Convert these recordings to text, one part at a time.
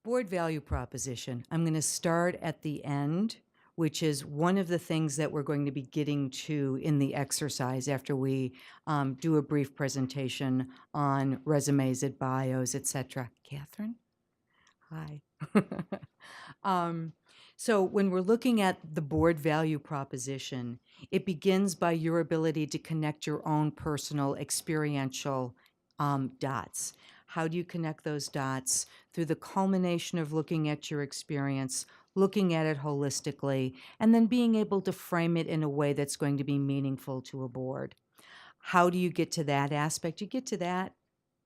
Board value proposition. I'm going to start at the end, which is one of the things that we're going to be getting to in the exercise after we do a brief presentation on resumes, and bios, etc. Catherine? Hi. um, so when we're looking at the board value proposition, it begins by your ability to connect your own personal experiential dots. How do you connect those dots? Through the culmination of looking at your experience, looking at it holistically, and then being able to frame it in a way that's going to be meaningful to a board. How do you get to that aspect? You get to that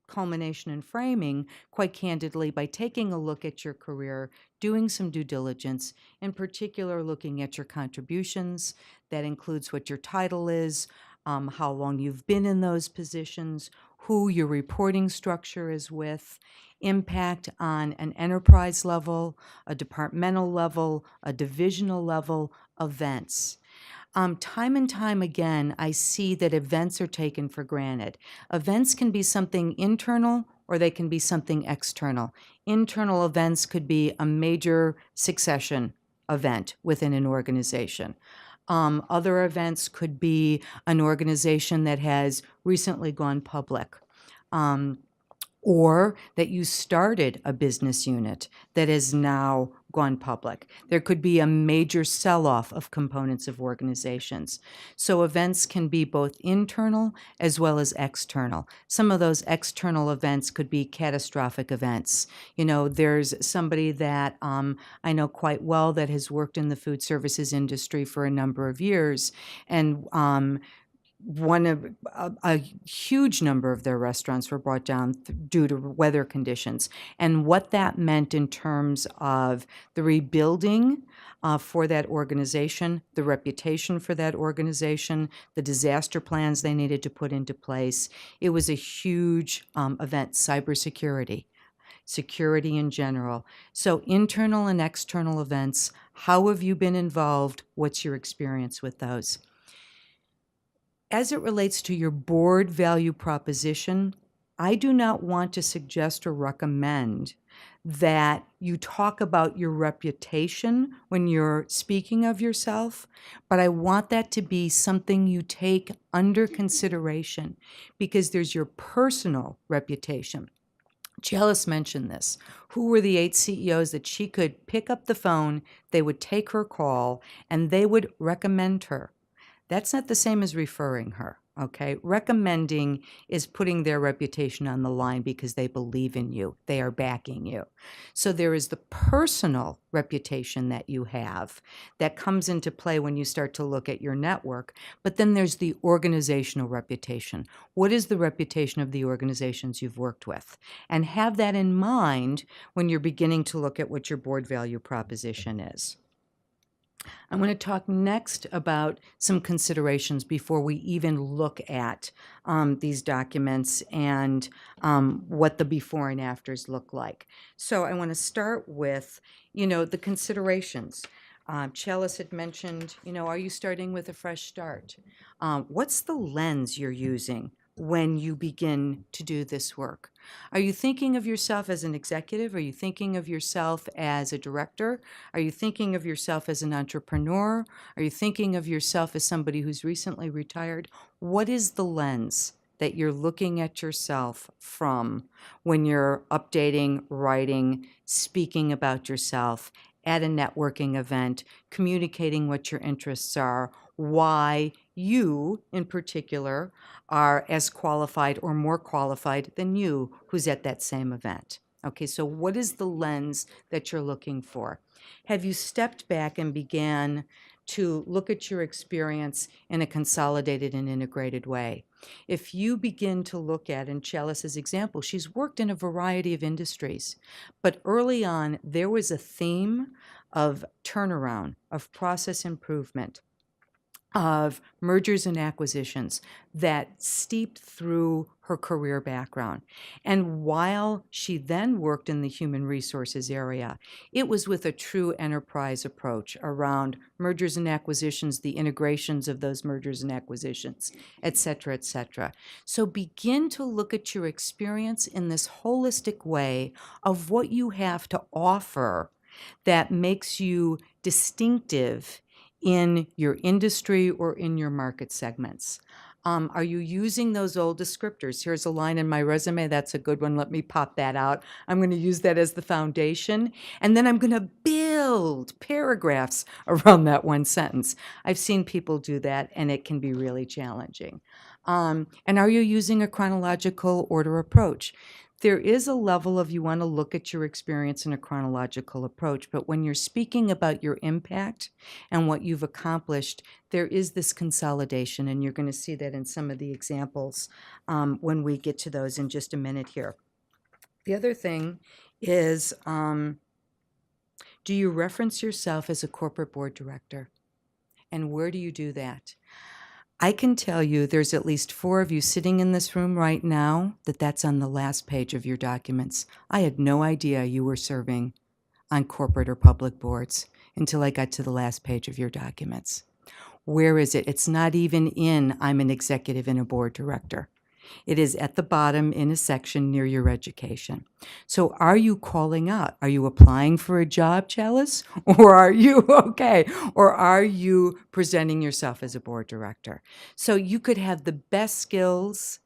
culmination and framing, quite candidly, by taking a look at your career, doing some due diligence, in particular, looking at your contributions. That includes what your title is, how long you've been in those positions, who your reporting structure is with, impact on an enterprise level, a departmental level, a divisional level, events. Time and time again, I see that events are taken for granted. Events can be something internal or they can be something external. Internal events could be a major succession event within an organization. Other events could be an organization that has recently gone public. Or that you started a business unit that has now gone public. There could be a major sell-off of components of organizations. So events can be both internal as well as external. Some of those external events could be catastrophic events. You know, there's somebody that I know quite well that has worked in the food services industry for a number of years, and a huge number of their restaurants were brought down due to weather conditions. And what that meant in terms of the rebuilding for that organization, the reputation for that organization, the disaster plans they needed to put into place. It was a huge event. Cybersecurity, security in general. So internal and external events, how have you been involved? What's your experience with those? As it relates to your board value proposition, I do not want to suggest or recommend that you talk about your reputation when you're speaking of yourself, but I want that to be something you take under consideration because there's your personal reputation. Chalice mentioned this. Who were the 8 CEOs that she could pick up the phone, they would take her call, and they would recommend her? That's not the same as referring her, okay? Recommending is putting their reputation on the line because they believe in you. They are backing you. So there is the personal reputation that you have that comes into play when you start to look at your network, but then there's the organizational reputation. What is the reputation of the organizations you've worked with? And have that in mind when you're beginning to look at what your board value proposition is. I'm going to talk next about some considerations before we even look at these documents and what the before and afters look like. So I want to start with, the considerations. Chalice had mentioned, are you starting with a fresh start? What's the lens you're using when you begin to do this work? Are you thinking of yourself as an executive? Are you thinking of yourself as a director? Are you thinking of yourself as an entrepreneur? Are you thinking of yourself as somebody who's recently retired? What is the lens that you're looking at yourself from when you're updating, writing, speaking about yourself at a networking event, communicating what your interests are, why you, in particular, are as qualified or more qualified than you who's at that same event? Okay, so what is the lens that you're looking for? Have you stepped back and began to look at your experience in a consolidated and integrated way? If you begin to look at, in Chalice's example, she's worked in a variety of industries, but early on there was a theme of turnaround, of process improvement, of mergers and acquisitions that steeped through her career background. And while she then worked in the human resources area, it was with a true enterprise approach around mergers and acquisitions, the integrations of those mergers and acquisitions, et cetera, et cetera. So begin to look at your experience in this holistic way of what you have to offer that makes you distinctive in your industry or in your market segments. Are you using those old descriptors? Here's a line in my resume. That's a good one. Let me pop that out. I'm going to use that as the foundation. And then I'm going to build paragraphs around that one sentence. I've seen people do that, and it can be really challenging. And are you using a chronological order approach? There is a level of you want to look at your experience in a chronological approach, but when you're speaking about your impact and what you've accomplished, there is this consolidation, and you're going to see that in some of the examples when we get to those in just a minute here. The other thing is, do you reference yourself as a corporate board director? And where do you do that? I can tell you there's at least 4 of you sitting in this room right now that's on the last page of your documents. I had no idea you were serving on corporate or public boards until I got to the last page of your documents. Where is it? It's not even in I'm an executive and a board director. It is at the bottom in a section near your education. So are you calling out? Are you applying for a job, Chalice? Or are you, okay, or are you presenting yourself as a board director? So you could have the best skills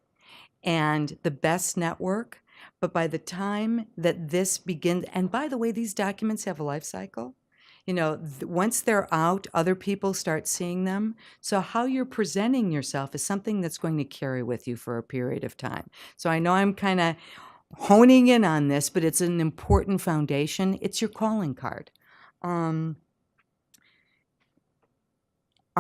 and the best network, but by the time that this begins, and by the way, these documents have a life cycle. You know, once they're out, other people start seeing them. So how you're presenting yourself is something that's going to carry with you for a period of time. So I know I'm kind of honing in on this, but it's an important foundation. It's your calling card. Are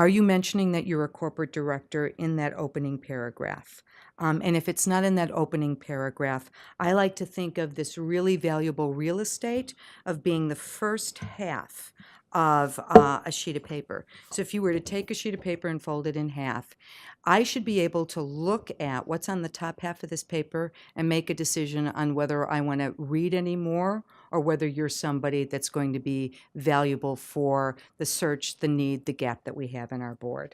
you mentioning that you're a corporate director in that opening paragraph? And if it's not in that opening paragraph, I like to think of this really valuable real estate of being the first half of a sheet of paper. So if you were to take a sheet of paper and fold it in half, I should be able to look at what's on the top half of this paper and make a decision on whether I want to read any more or whether you're somebody that's going to be valuable for the search, the need, the gap that we have in our board.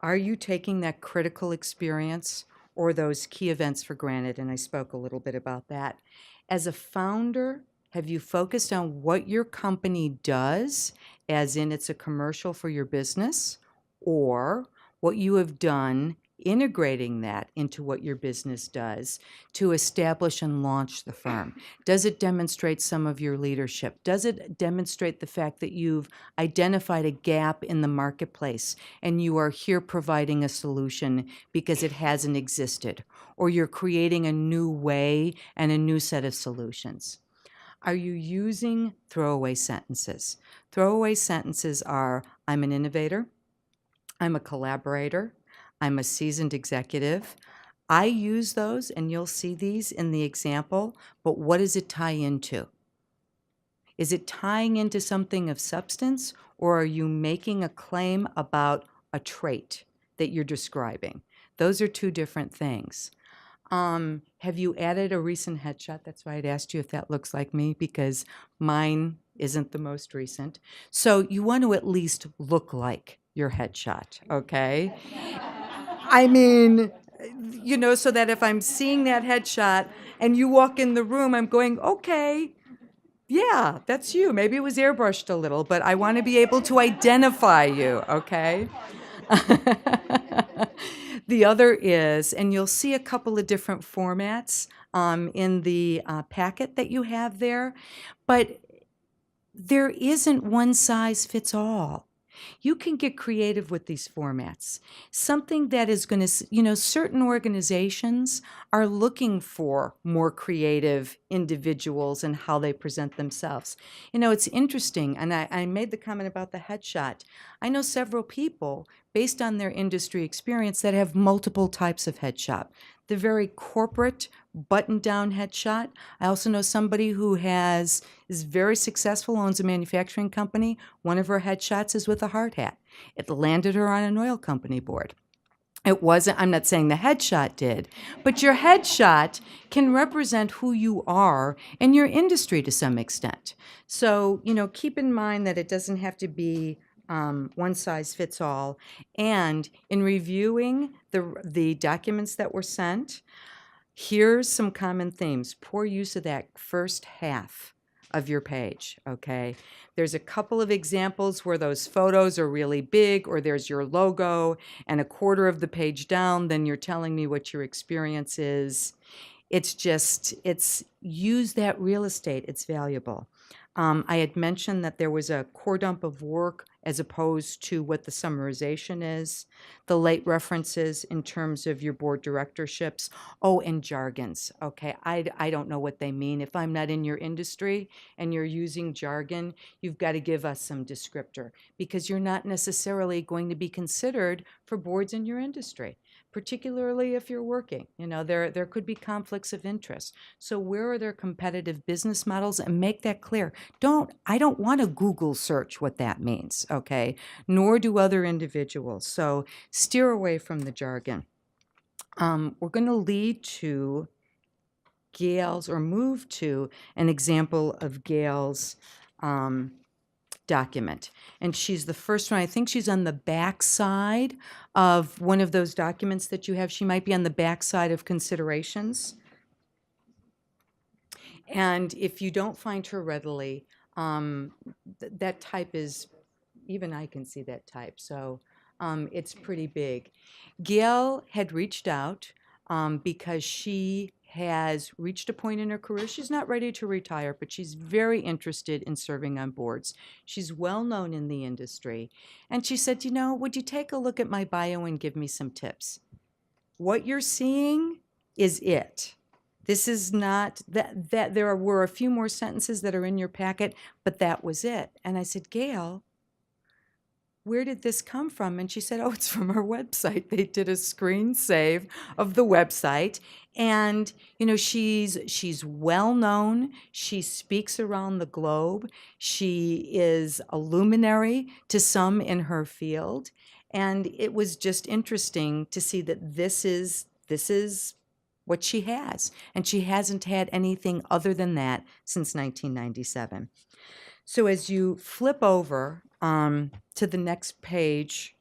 Are you taking that critical experience or those key events for granted? And I spoke a little bit about that. As a founder, have you focused on what your company does, as in it's a commercial for your business, or what you have done integrating that into what your business does to establish and launch the firm? Does it demonstrate some of your leadership? Does it demonstrate the fact that you've identified a gap in the marketplace and you are here providing a solution because it hasn't existed, or you're creating a new way and a new set of solutions? Are you using throwaway sentences? Throwaway sentences are, I'm an innovator, I'm a collaborator, I'm a seasoned executive. I use those, and you'll see these in the example, but what does it tie into? Is it tying into something of substance, or are you making a claim about a trait that you're describing? Those are 2 different things. Have you added a recent headshot? That's why I'd asked you if that looks like me, because mine isn't the most recent. So you want to at least look like your headshot, okay? I mean, you know, so that if I'm seeing that headshot and you walk in the room, I'm going, okay, yeah, that's you. Maybe it was airbrushed a little, but I want to be able to identify you, okay? The other is, and you'll see a couple of different formats in the packet that you have there, but there isn't one size fits all. You can get creative with these formats. Something that is going to, you know, certain organizations are looking for more creative individuals and how they present themselves. You know, it's interesting, and I made the comment about the headshot. I know several people, based on their industry experience, that have multiple types of headshot. the very corporate button-down headshot. I also know somebody who is very successful, owns a manufacturing company. One of her headshots is with a hard hat. It landed her on an oil company board. It wasn't, I'm not saying the headshot did, but your headshot can represent who you are in your industry to some extent. So, keep in mind that it doesn't have to be one size fits all. And in reviewing the documents that were sent, here's some common themes. Poor use of that first half of your page, okay? There's a couple of examples where those photos are really big, or there's your logo, and a quarter of the page down, then you're telling me what your experience is. It's use that real estate. It's valuable. I had mentioned that there was a core dump of work as opposed to what the summarization is, the late references in terms of your board directorships. Oh, and jargons. Okay, I don't know what they mean. If I'm not in your industry and you're using jargon, you've got to give us some descriptor, because you're not necessarily going to be considered for boards in your industry, particularly if you're working. There could be conflicts of interest. So where are their competitive business models? And make that clear. I don't want to Google search what that means, okay? Nor do other individuals. So steer away from the jargon. We're going to lead to Gail's, or move to an example of Gail's document. And she's the first one. I think she's on the back side of one of those documents that you have. She might be on the back side of considerations. And if you don't find her readily, that type is, even I can see that type. So it's pretty big. Gail had reached out because she has reached a point in her career. She's not ready to retire, but she's very interested in serving on boards. She's well known in the industry. And she said, would you take a look at my bio and give me some tips? What you're seeing is it. This is not, that there were a few more sentences that are in your packet, but that was it. And I said, Gail, where did this come from? And she said, oh, it's from our website. They did a screen save of the website. And, she's well known. She speaks around the globe. She is a luminary to some in her field. And it was just interesting to see that this is what she has. And she hasn't had anything other than that since 1997. So as you flip over to the next page,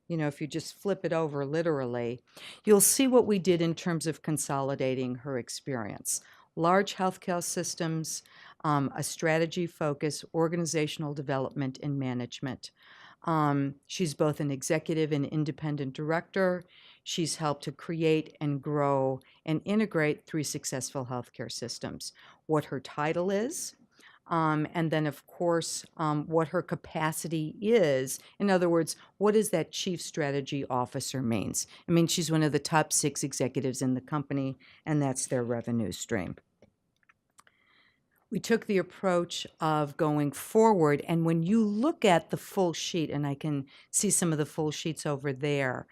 if you just flip it over literally, you'll see what we did in terms of consolidating her experience. Large healthcare systems, a strategy focus, organizational development, and management. She's both an executive and independent director. She's helped to create and grow and integrate 3 successful healthcare systems. What her title is, and then, of course, what her capacity is. In other words, what does that chief strategy officer means? I mean, she's one of the top 6 executives in the company, and that's their revenue stream. We took the approach of going forward, and when you look at the full sheet, and I can see some of the full sheets over there,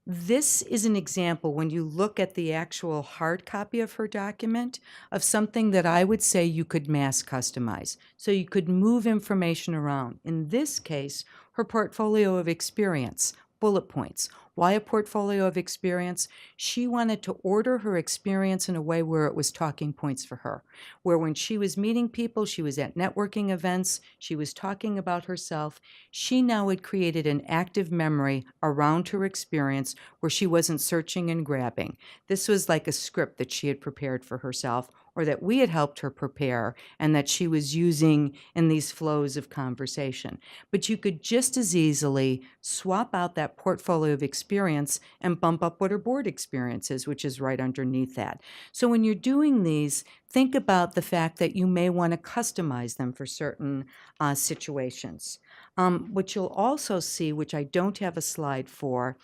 this is an example, when you look at the actual hard copy of her document, of something that I would say you could mass customize. So you could move information around. In this case, her portfolio of experience, bullet points. Why a portfolio of experience? She wanted to order her experience in a way where it was talking points for her, where when she was meeting people, she was at networking events, she was talking about herself. She now had created an active memory around her experience where she wasn't searching and grabbing. This was like a script that she had prepared for herself, or that we had helped her prepare, and that she was using in these flows of conversation. But you could just as easily swap out that portfolio of experience and bump up what her board experience is, which is right underneath that. So when you're doing these, think about the fact that you may want to customize them for certain situations. What you'll also see, which I don't have a slide for,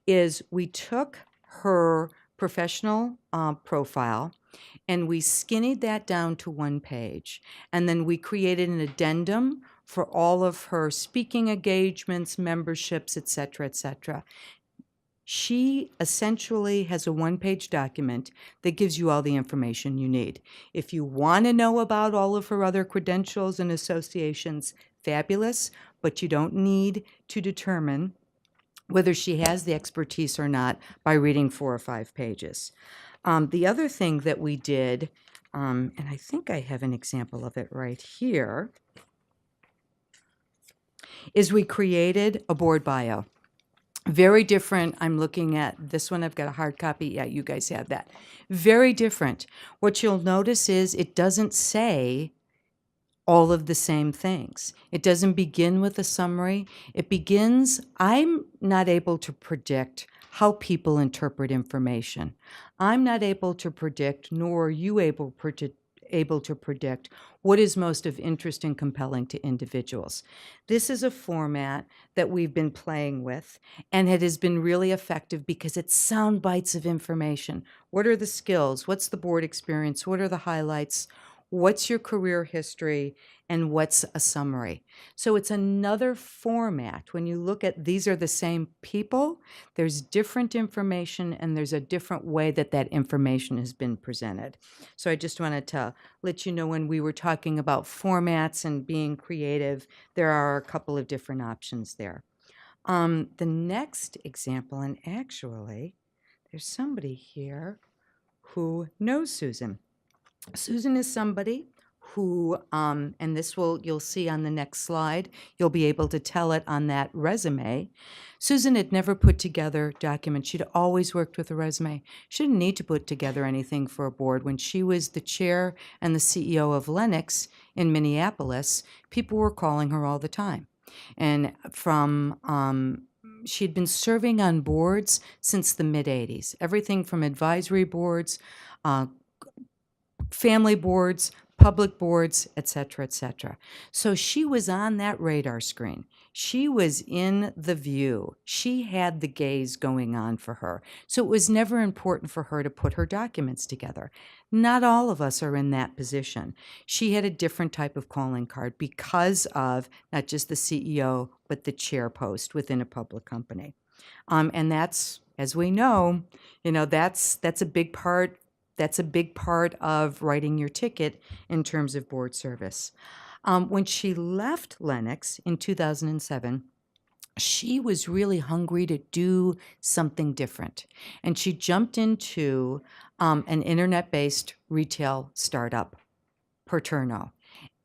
is we took her professional profile, and we skinnied that down to 1 page. And then we created an addendum for all of her speaking engagements, memberships, et cetera, et cetera. She essentially has a one-page document that gives you all the information you need. If you want to know about all of her other credentials and associations, fabulous, but you don't need to determine whether she has the expertise or not by reading 4 or 5 pages. The other thing that we did, and I think I have an example of it right here, is we created a board bio. Very different. I'm looking at this one. I've got a hard copy. Yeah, you guys have that. Very different. What you'll notice is it doesn't say all of the same things. It doesn't begin with a summary. It begins, I'm not able to predict how people interpret information. I'm not able to predict, nor are you able to predict what is most of interest and compelling to individuals. This is a format that we've been playing with, and it has been really effective because it's sound bites of information. What are the skills? What's the board experience? What are the highlights? What's your career history, and what's a summary? So it's another format. When you look at these are the same people, there's different information and there's a different way that that information has been presented. So I just wanted to let you know when we were talking about formats and being creative, there are a couple of different options there. The next example, and actually, there's somebody here who knows Susan. Susan is somebody who, and this you'll see on the next slide, you'll be able to tell it on that resume. Susan had never put together documents. She'd always worked with a resume. She didn't need to put together anything for a board. When she was the chair and the CEO of Lennox in Minneapolis, people were calling her all the time. And she'd been serving on boards since the mid-'80s, everything from advisory boards, family boards, public boards, et cetera, et cetera. So she was on that radar screen. She was in the view. She had the gaze going on for her. So it was never important for her to put her documents together. Not all of us are in that position. She had a different type of calling card because of not just the CEO, but the chair post within a public company. And that's, as we know, that's a big part. That's a big part of writing your ticket in terms of board service. When she left Lennox in 2007, she was really hungry to do something different. And she jumped into an internet-based retail startup, Paterno.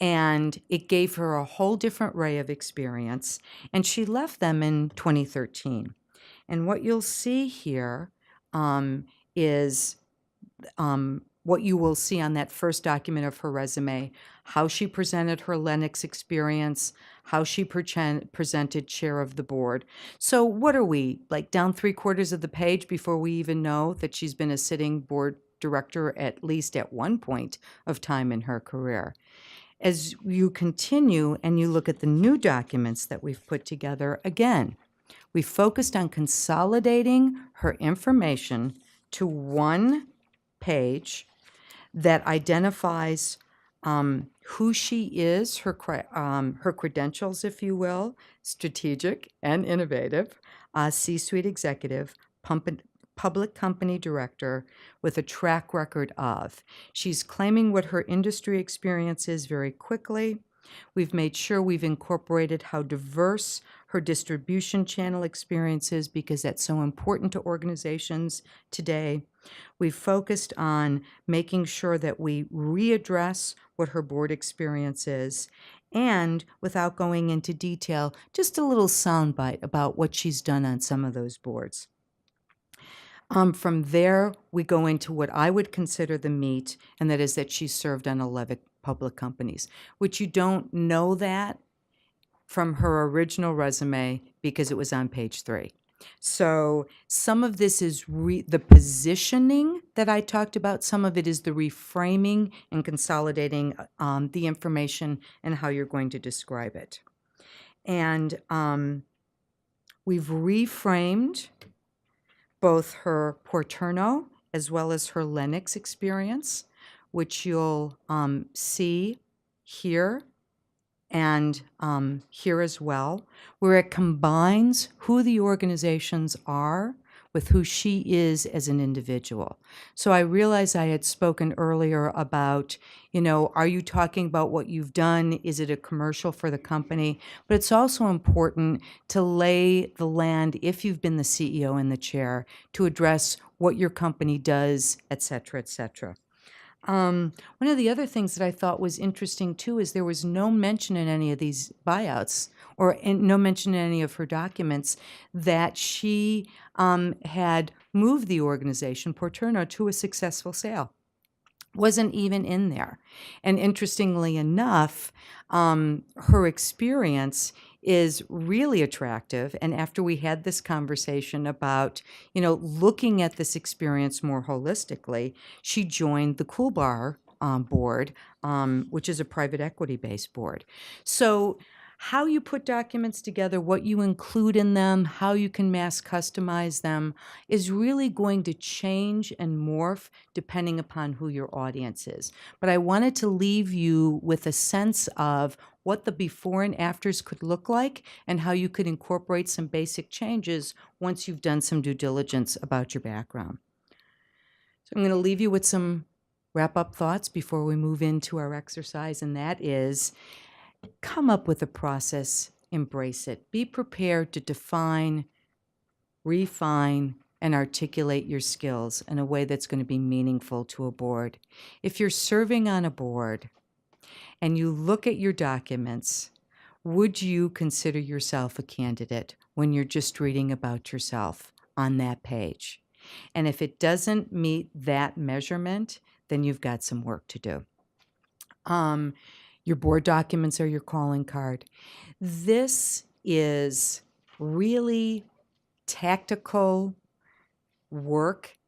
And it gave her a whole different array of experience. And she left them in 2013. And what you'll see here is what you will see on that first document of her resume, how she presented her Lennox experience, how she presented chair of the board. So what are we, like down 3/4 of the page before we even know that she's been a sitting board director at least at one point of time in her career? As you continue and you look at the new documents that we've put together, again, we focused on consolidating her information to one page that identifies who she is, her credentials, if you will, strategic and innovative, C-suite executive, public company director with a track record of. She's claiming what her industry experience is very quickly. We've made sure we've incorporated how diverse her distribution channel experience is because that's so important to organizations today. We've focused on making sure that we readdress what her board experience is, and without going into detail, just a little soundbite about what she's done on some of those boards. From there, we go into what I would consider the meat, and that is that she served on 11 public companies, which you don't know that from her original resume because it was on page 3. So some of this is the positioning that I talked about. Some of it is the reframing and consolidating the information and how you're going to describe it. And we've reframed both her Paterno as well as her Lennox experience, which you'll see here and here as well, where it combines who the organizations are with who she is as an individual. So I realized I had spoken earlier about, are you talking about what you've done? Is it a commercial for the company? But it's also important to lay the land, if you've been the CEO in the chair, to address what your company does, et cetera, et cetera. One of the other things that I thought was interesting too is there was no mention in any of these buyouts or no mention in any of her documents that she had moved the organization, Porterno, to a successful sale. Wasn't even in there. And interestingly enough, her experience is really attractive. And after we had this conversation about, looking at this experience more holistically, she joined the Cool Bar board, which is a private equity-based board. So how you put documents together, what you include in them, how you can mass customize them is really going to change and morph depending upon who your audience is. But I wanted to leave you with a sense of what the before and afters could look like and how you could incorporate some basic changes once you've done some due diligence about your background. So I'm going to leave you with some wrap-up thoughts before we move into our exercise, and that is, come up with a process, embrace it. Be prepared to define, refine, and articulate your skills in a way that's going to be meaningful to a board. If you're serving on a board and you look at your documents, would you consider yourself a candidate when you're just reading about yourself on that page? And if it doesn't meet that measurement, then you've got some work to do. Your board documents are your calling card. This is really tactical work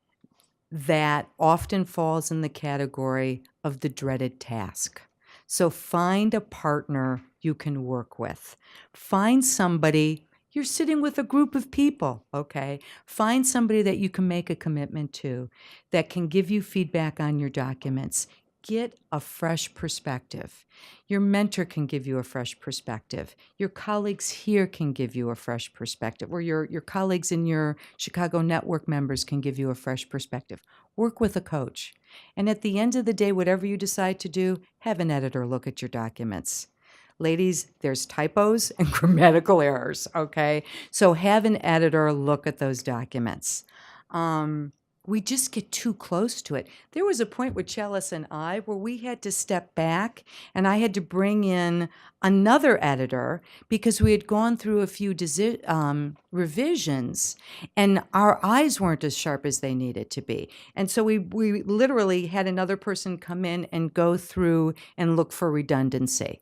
that often falls in the category of the dreaded task. So find a partner you can work with. Find somebody, you're sitting with a group of people, okay? Find somebody that you can make a commitment to that can give you feedback on your documents. Get a fresh perspective. Your mentor can give you a fresh perspective. Your colleagues here can give you a fresh perspective, or your colleagues in your Chicago network members can give you a fresh perspective. Work with a coach. And at the end of the day, whatever you decide to do, have an editor look at your documents. Ladies, there's typos and grammatical errors, okay? So have an editor look at those documents. We just get too close to it. There was a point with Chalice and I where we had to step back and I had to bring in another editor because we had gone through a few revisions and our eyes weren't as sharp as they needed to be. And so we literally had another person come in and go through and look for redundancy.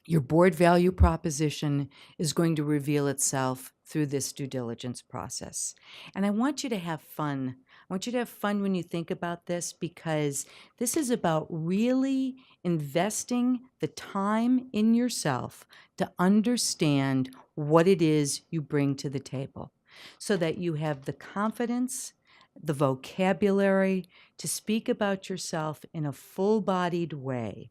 Your board value proposition is going to reveal itself through this due diligence process. And I want you to have fun. I want you to have fun when you think about this because this is about really investing the time in yourself to understand what it is you bring to the table so that you have the confidence, the vocabulary to speak about yourself in a full-bodied way